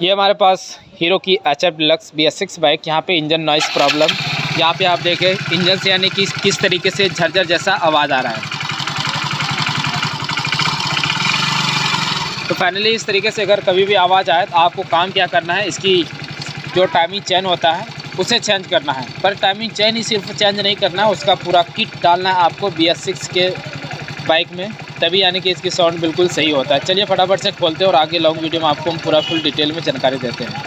ये हमारे पास हीरो की HF डिलक्स BS6 बाइक। यहाँ पे इंजन नॉइस प्रॉब्लम, यहाँ पे आप देखें इंजन से यानी कि किस तरीके से झरझर जैसा आवाज़ आ रहा है। तो फाइनली इस तरीके से अगर कभी भी आवाज़ आए तो आपको काम क्या करना है, इसकी जो टाइमिंग चेन होता है उसे चेंज करना है। पर टाइमिंग चेन ही सिर्फ चेंज नहीं करना है, उसका पूरा किट डालना है आपको BS6 के बाइक में, तभी यानी कि इसकी साउंड बिल्कुल सही होता है। चलिए फटाफट से खोलते हैं और आगे लॉन्ग वीडियो में आपको हम पूरा फुल डिटेल में जानकारी देते हैं।